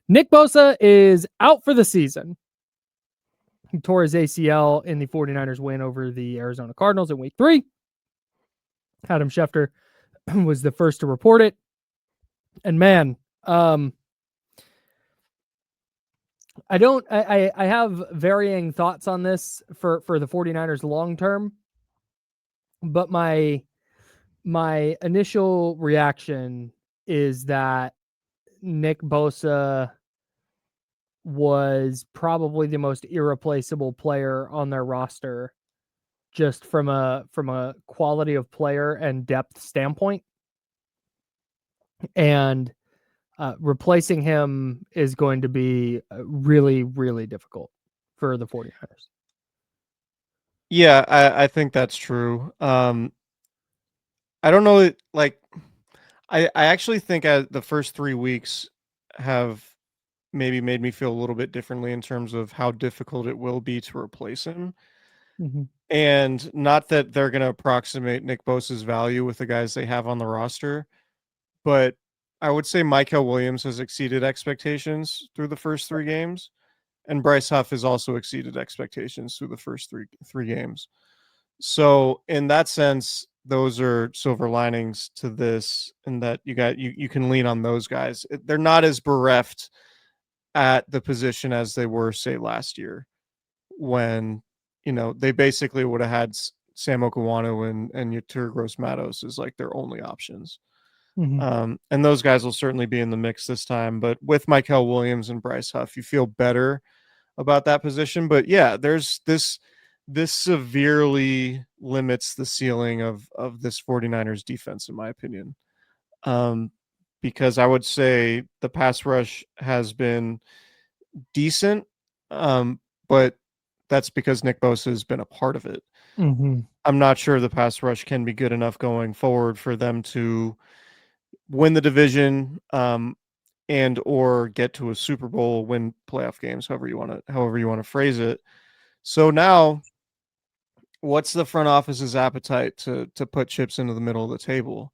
Nick Bosa is out for the season. He tore his ACL in the 49ers win over the Arizona Cardinals in week 3. Adam Schefter was the first to report it. And man, I have varying thoughts on this for the 49ers long term, but my initial reaction is that Nick Bosa was probably the most irreplaceable player on their roster, just from a quality of player and depth standpoint. And replacing him is going to be really, really difficult for the 49ers. Yeah, I think that's true. I don't know, like, I actually think the first 3 weeks have maybe made me feel a little bit differently in terms of how difficult it will be to replace him. Mm-hmm. And not that they're going to approximate Nick Bosa's value with the guys they have on the roster, but I would say Mykel Williams has exceeded expectations through the first 3 games, and Bryce Huff has also exceeded expectations through the first three games. So in that sense, those are silver linings to this, and that you can lean on those guys. They're not as bereft at the position as they were, say, last year, when they basically would have had Sam Okuwanu and Yetur Gross-Matos as like their only options. Mm-hmm. And those guys will certainly be in the mix this time. But with Mykel Williams and Bryce Huff, you feel better about that position. But yeah, there's this severely limits the ceiling of this 49ers defense, in my opinion. Because I would say the pass rush has been decent, but that's because Nick Bosa has been a part of it. Mm-hmm. I'm not sure the pass rush can be good enough going forward for them to win the division, and or get to a Super Bowl, win playoff games, however you want to phrase it. So now, what's the front office's appetite to put chips into the middle of the table?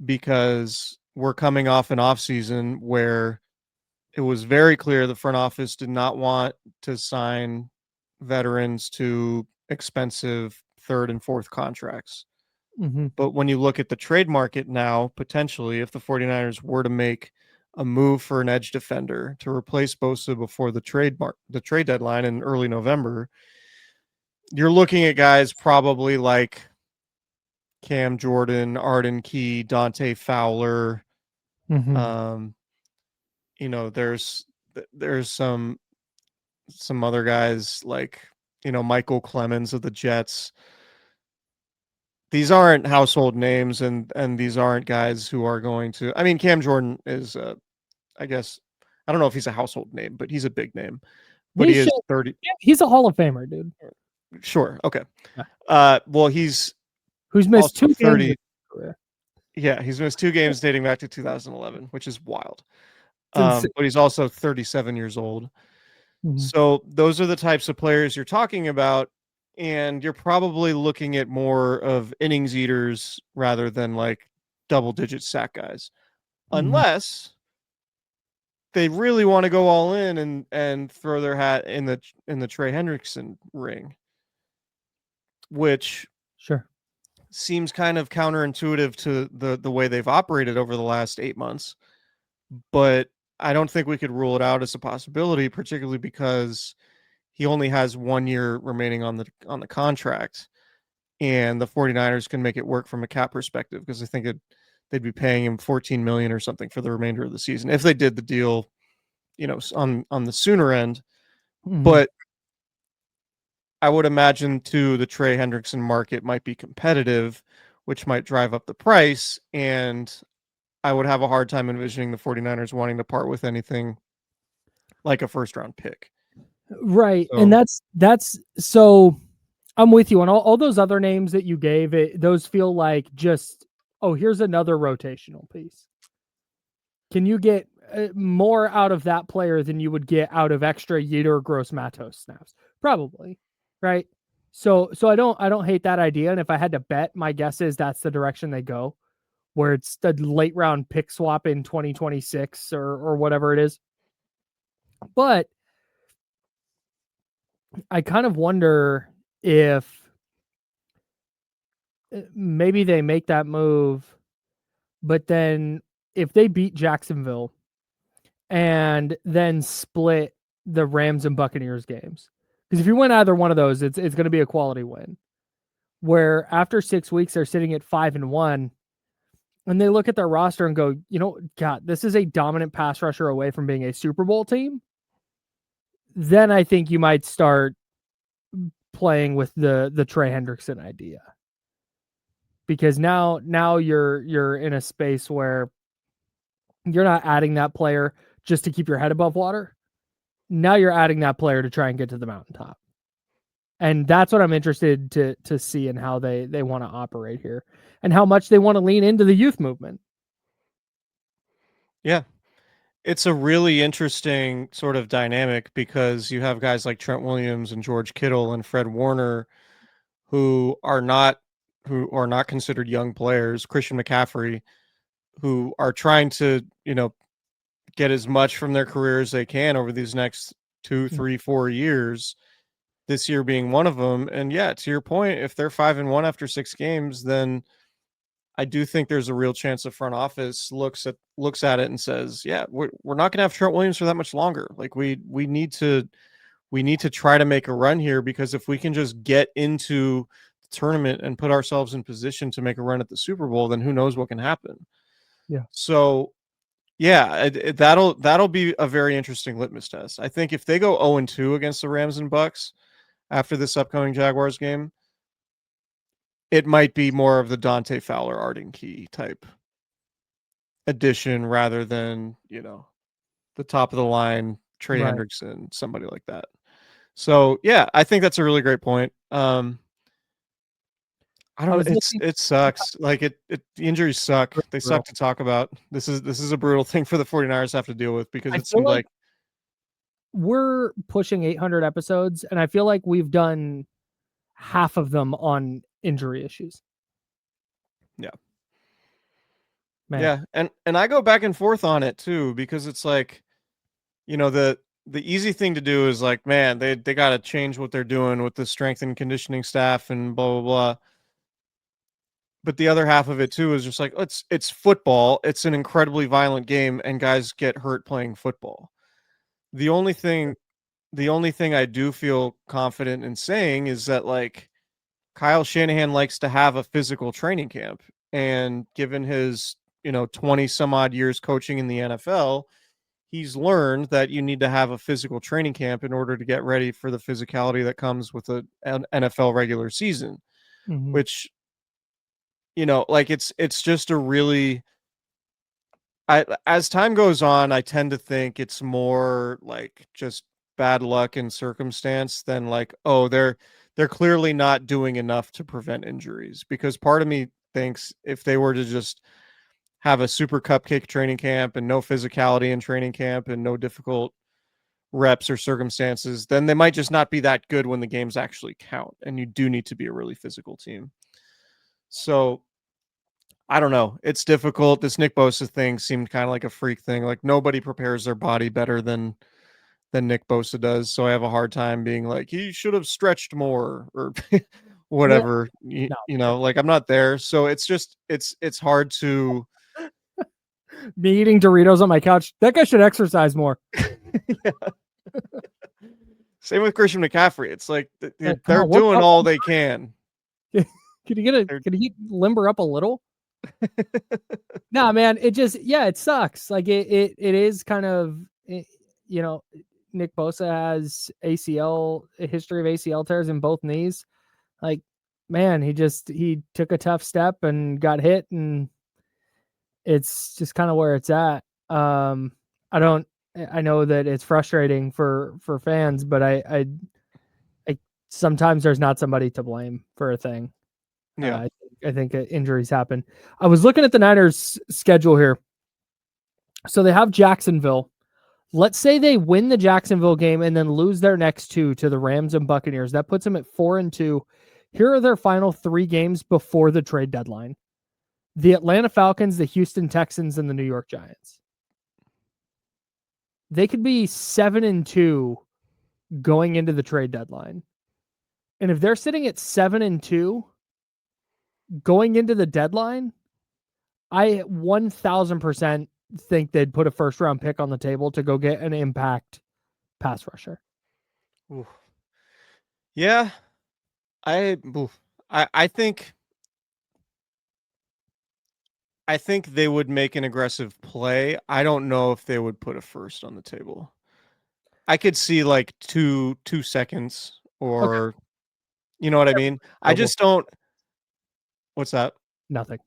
Because we're coming off an offseason where it was very clear the front office did not want to sign veterans to expensive third and fourth contracts. Mm-hmm. But when you look at the trade market now, potentially, if the 49ers were to make a move for an edge defender to replace Bosa before the trade deadline in early November, you're looking at guys probably like Cam Jordan, Arden Key, Dante Fowler. Mm-hmm. There's some other guys like, Michael Clemens of the Jets. These aren't household names, and these aren't guys who are going to. I mean, Cam Jordan is, I guess, I don't know if he's a household name, but he's a big name. But he is 30. He's a Hall of Famer, dude. Sure. Okay. Yeah. Well, he's who's missed also 2 30. games. Yeah, he's missed 2 games dating back to 2011, which is wild. But He's also 37 years old. mm-hmm. So those are the types of players you're talking about, and you're probably looking at more of innings eaters rather than like double-digit sack guys, unless they really want to go all in and throw their hat in the Trey Hendrickson ring, which Sure seems kind of counterintuitive to the way they've operated over the last 8 months. But I don't think we could rule it out as a possibility, particularly because he only has 1 year remaining on the contract, and the 49ers can make it work from a cap perspective, because I think they'd be paying him $14 million or something for the remainder of the season if they did the deal, on the sooner end. Mm-hmm. But I would imagine too the Trey Hendrickson market might be competitive, which might drive up the price, and I would have a hard time envisioning the 49ers wanting to part with anything like a first round pick. Right. So, and that's so I'm with you on all those other names that you gave. Those feel like just, here's another rotational piece. Can you get more out of that player than you would get out of extra Yetur Gross-Matos snaps? Probably, right? So I don't hate that idea. And if I had to bet, my guess is that's the direction they go, where it's the late round pick swap in 2026 or whatever it is. But I kind of wonder if maybe they make that move, but then if they beat Jacksonville and then split the Rams and Buccaneers games, because if you win either one of those, it's going to be a quality win. Where after 6 weeks they're sitting at 5-1, and they look at their roster and go, God, this is a dominant pass rusher away from being a Super Bowl team. Then I think you might start playing with the Trey Hendrickson idea, because now you're in a space where you're not adding that player just to keep your head above water. Now you're adding that player to try and get to the mountaintop. And that's what I'm interested to see in how they want to operate here and how much they want to lean into the youth movement. Yeah. It's a really interesting sort of dynamic because you have guys like Trent Williams and George Kittle and Fred Warner who are not considered young players, Christian McCaffrey, who are trying to, get as much from their career as they can over these next 2, 3, 4 years, this year being one of them. And yeah, to your point, if they're 5-1 after 6 games, then I do think there's a real chance the front office looks at it and says, yeah, we're not going to have Trent Williams for that much longer. Like we need to try to make a run here, because if we can just get into the tournament and put ourselves in position to make a run at the Super Bowl, then who knows what can happen. Yeah. So yeah, that'll be a very interesting litmus test. I think if they go 0-2 against the Rams and Bucks after this upcoming Jaguars game, it might be more of the Dante Fowler, Arden Key type addition rather than, the top of the line, Trey Hendrickson, somebody like that. So yeah, I think that's a really great point. I don't know. It sucks. Like the injuries suck. They suck to talk about. This is a brutal thing for the 49ers to have to deal with, because it seemed like we're pushing 800 episodes and I feel like we've done half of them on injury issues. Yeah. Man. Yeah. And I go back and forth on it too, because it's like, the easy thing to do is like, man, they got to change what they're doing with the strength and conditioning staff and blah, blah, blah. But the other half of it too is just like, it's football. It's an incredibly violent game and guys get hurt playing football. The only thing I do feel confident in saying is that, like, Kyle Shanahan likes to have a physical training camp, and given his, 20 some odd years coaching in the NFL, he's learned that you need to have a physical training camp in order to get ready for the physicality that comes with an NFL regular season, which, like it's just a really, as time goes on, I tend to think it's more like just bad luck and circumstance than like, oh, they're clearly not doing enough to prevent injuries. Because part of me thinks if they were to just have a super cupcake training camp and no physicality in training camp and no difficult reps or circumstances, then they might just not be that good when the games actually count. And you do need to be a really physical team. So I don't know. It's difficult. This Nick Bosa thing seemed kind of like a freak thing. Like nobody prepares their body better than Nick Bosa does. So I have a hard time being like, he should have stretched more or whatever. Like I'm not there. So it's just, it's hard to be eating Doritos on my couch. That guy should exercise more. Same with Christian McCaffrey. It's like they're doing all they can. Could he limber up a little? No, man, it sucks. Like it is kind of, Nick Bosa has a history of ACL tears in both knees. Like, man, he took a tough step and got hit, and it's just kind of where it's at. I know that it's frustrating for fans, but I sometimes there's not somebody to blame for a thing. Yeah. I think injuries happen. I was looking at the Niners schedule here. So they have Jacksonville. Let's say they win the Jacksonville game and then lose their next two to the Rams and Buccaneers. That puts them at 4-2. Here are their final 3 games before the trade deadline: the Atlanta Falcons, the Houston Texans, and the New York Giants. they could be 7-2 going into the trade deadline. And if they're sitting at 7-2 going into the deadline, I 1000% think they'd put a first round pick on the table to go get an impact pass rusher. Ooh. Yeah. I think they would make an aggressive play. I don't know if they would put a first on the table. I could see like two seconds or you know what I mean? I just don't. What's that? Nothing.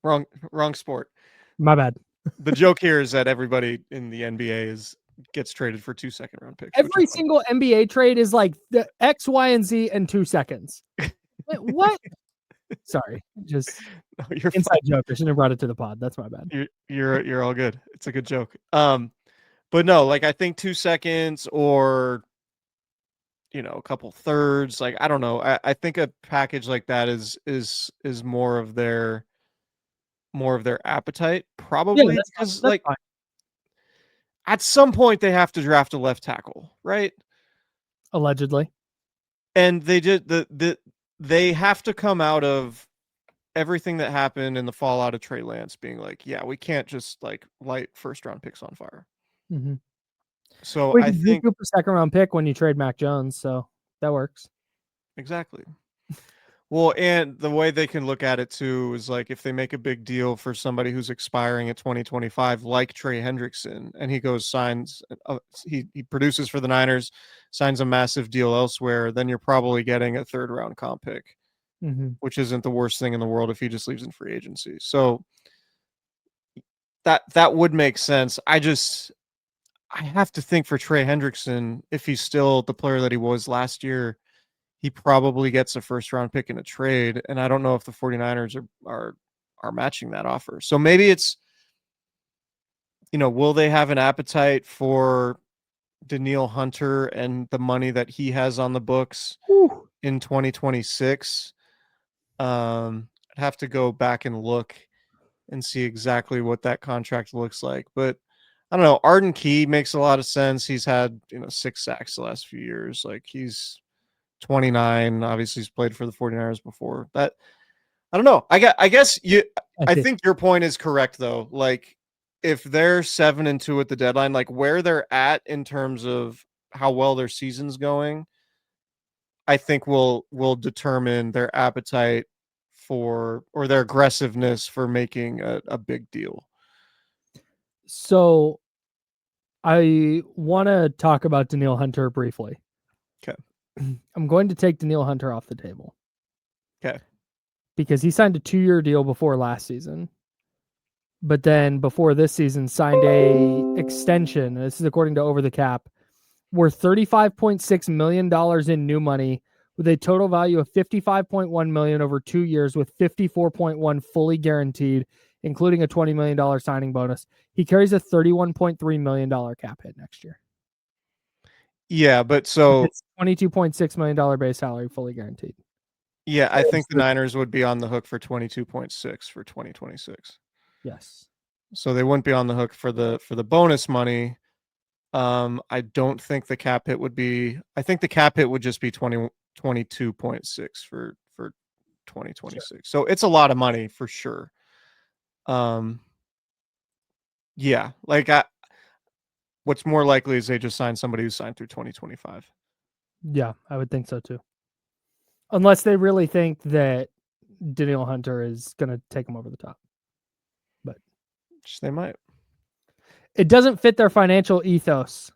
Wrong sport. My bad. The joke here is that everybody in the NBA gets traded for 2 second-round picks. Every single NBA trade is like the X, Y, and Z in 2 seconds. Wait, what? Sorry, just you're inside fine. joke. I shouldn't have brought it to the pod. That's my bad. You're all good. It's a good joke. But no, like I think 2 seconds or a couple thirds. Like I don't know. I think a package like that is more of their appetite, probably because like fine. At some point they have to draft a left tackle, right? Allegedly. And they have to come out of everything that happened in the fallout of Trey Lance being like, yeah, we can't just like light first round picks on fire. Mm-hmm. So I think a second round pick when you trade Mac Jones, so that works. Exactly. Well, and the way they can look at it too is like if they make a big deal for somebody who's expiring at 2025, like Trey Hendrickson, and he goes he produces for the Niners, signs a massive deal elsewhere, then you're probably getting a third round comp pick, which isn't the worst thing in the world if he just leaves in free agency. So that would make sense. I have to think for Trey Hendrickson, if he's still the player that he was last year, he probably gets a first round pick in a trade. And I don't know if the 49ers are matching that offer. So maybe it's, will they have an appetite for Danielle Hunter and the money that he has on the books in 2026? I'd have to go back and look and see exactly what that contract looks like. But I don't know. Arden Key makes a lot of sense. He's had, 6 sacks the last few years. Like he's 29. Obviously, he's played for the 49ers before. That I don't know. I guess I think your point is correct though. Like if they're 7-2 at the deadline, like where they're at in terms of how well their season's going, I think will determine their appetite for or their aggressiveness for making a big deal. So I want to talk about Danielle Hunter briefly. Okay. I'm going to take Danielle Hunter off the table. Okay. Because he signed a 2-year deal before last season. But then before this season signed a extension. This is according to Over the Cap, worth $35.6 million in new money with a total value of $55.1 million over 2 years with $54.1 fully guaranteed, including a $20 million signing bonus. He carries a $31.3 million cap hit next year. Yeah, but so it's $22.6 million base salary fully guaranteed. Yeah, I think the Niners would be on the hook for 22.6 for 2026. Yes. So they wouldn't be on the hook for the bonus money. I don't think the cap hit would be. I think the cap hit would just be 22.6 for 2026. Sure. So it's a lot of money for sure. Yeah, like what's more likely is they just sign somebody who signed through 2025. Yeah, I would think so too. Unless they really think that Danielle Hunter is going to take them over the top. But they might. It doesn't fit their financial ethos.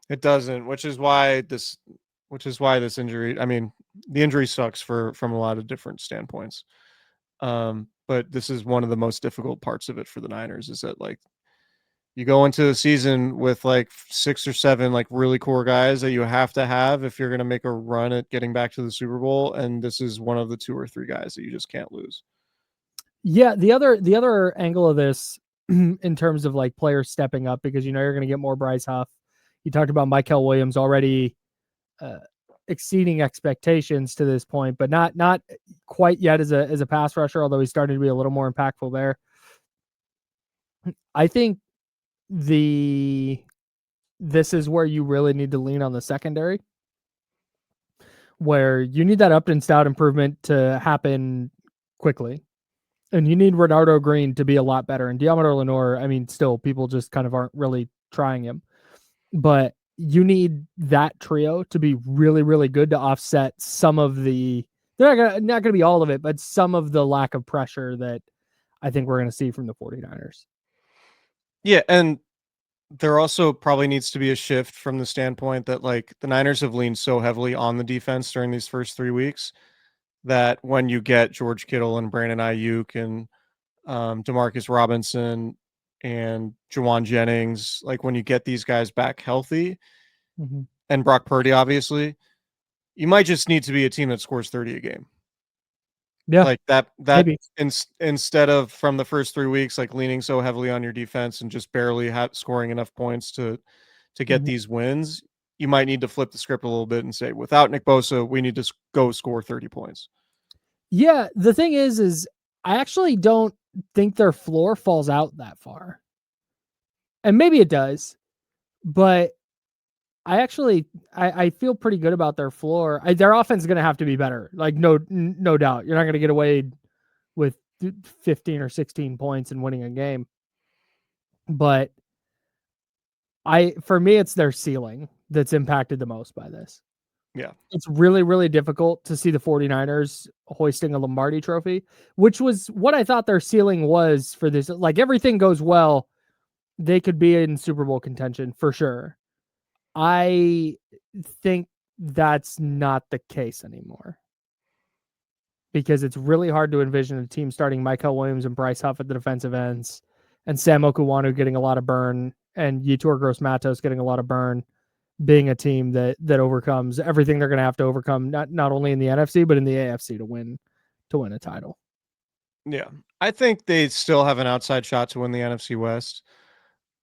It doesn't, which is why this injury, I mean, the injury sucks from a lot of different standpoints. But this is one of the most difficult parts of it for the Niners is that like you go into the season with like 6 or 7 like really core guys that you have to have if you're going to make a run at getting back to the Super Bowl, and this is one of the 2 or 3 guys that you just can't lose. Yeah, the other angle of this in terms of like players stepping up, because you're going to get more Bryce Huff. You talked about Michael Williams already exceeding expectations to this point, but not quite yet as a pass rusher, although he's starting to be a little more impactful there. I think this is where you really need to lean on the secondary, where you need that Upton Stout improvement to happen quickly. And you need Renardo Green to be a lot better. And Diamador Lenore, I mean, still, people just kind of aren't really trying him. But you need that trio to be really, really good to offset some of the, they're not gonna be all of it, but some of the lack of pressure that I think we're going to see from the 49ers. Yeah, and there also probably needs to be a shift from the standpoint that, like, the Niners have leaned so heavily on the defense during these first 3 weeks that when you get George Kittle and Brandon Ayuk and Demarcus Robinson and Jawan Jennings, like, when you get these guys back healthy, and Brock Purdy, obviously, you might just need to be a team that scores 30 a game. Yeah, like that maybe. Instead of from the first 3 weeks, like, leaning so heavily on your defense and just barely scoring enough points to get these wins, you might need to flip the script a little bit and say, without Nick Bosa, we need to go score 30 points. Yeah, the thing is I actually don't think their floor falls out that far. And maybe it does, but I feel pretty good about their floor. Their offense is going to have to be better. Like, no doubt. You're not going to get away with 15 or 16 points and winning a game. But for me, it's their ceiling that's impacted the most by this. Yeah. It's really, really difficult to see the 49ers hoisting a Lombardi trophy, which was what I thought their ceiling was for this. Like, everything goes well, they could be in Super Bowl contention for sure. I think that's not the case anymore, because it's really hard to envision a team starting Michael Williams and Bryce Huff at the defensive ends, and Sam Okuwanu getting a lot of burn, and Yetur Gross-Matos getting a lot of burn, being a team that overcomes everything they're going to have to overcome, not only in the NFC but in the AFC to win a title. Yeah, I think they still have an outside shot to win the NFC West.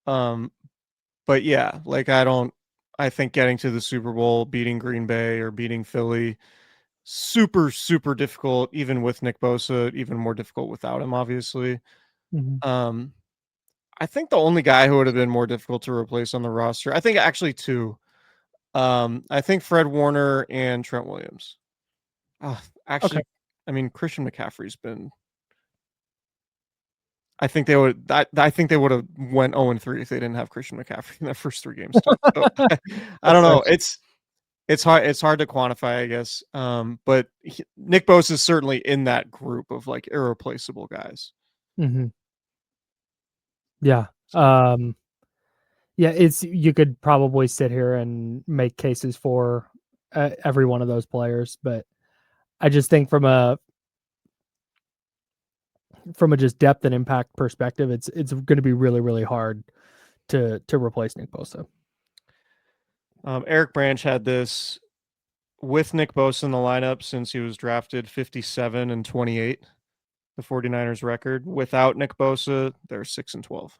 But yeah, like, I think getting to the Super Bowl, beating Green Bay or beating Philly, super, super difficult, even with Nick Bosa, even more difficult without him, obviously. I think the only guy who would have been more difficult to replace on the roster, I think actually two. I think Fred Warner and Trent Williams. Actually, Okay. I mean, Christian McCaffrey's been. I think they would. I think they would have went 0-3 if they didn't have Christian McCaffrey in their first 3 games too. So, I don't know. It's hard. It's hard to quantify, I guess. But Nick Bosa is certainly in that group of, like, irreplaceable guys. Yeah. Yeah, you could probably sit here and make cases for every one of those players, but I just think from a just depth and impact perspective, it's going to be really, really hard to replace Nick Bosa. Eric Branch had this with Nick Bosa in the lineup since he was drafted 57 and 28, the 49ers record. Without Nick Bosa, they're 6 and 12.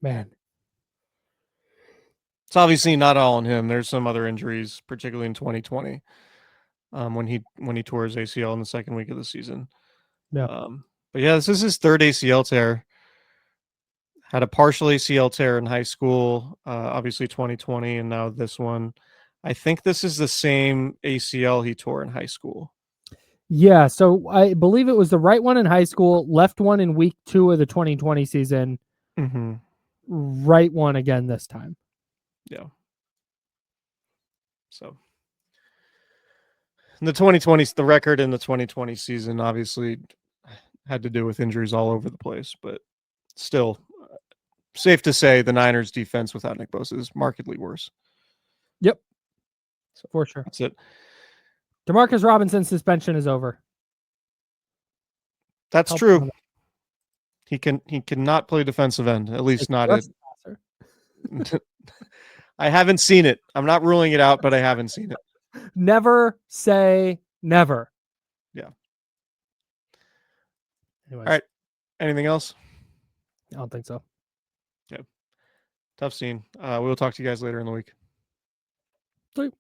Man. It's obviously not all on him. There's some other injuries, particularly in 2020, when he tore his ACL in the second week of the season. Yeah. But yeah, this is his third ACL tear. Had a partial ACL tear in high school, obviously 2020, and now this one. I think this is the same ACL he tore in high school. Yeah, so I believe it was the right one in high school, left one in week 2 of the 2020 season, right one again this time. Yeah. So the record in the 2020 season obviously had to do with injuries all over the place, but still, safe to say the Niners defense without Nick Bosa is markedly worse. Yep. So, for sure. That's it. Demarcus Robinson's suspension is over. That's true. He cannot play defensive end, at least not it. I haven't seen it. I'm not ruling it out, but I haven't seen it. Never say never. Yeah. Anyways. All right. Anything else? I don't think so. Okay. Tough scene. We will talk to you guys later in the week. Sweet.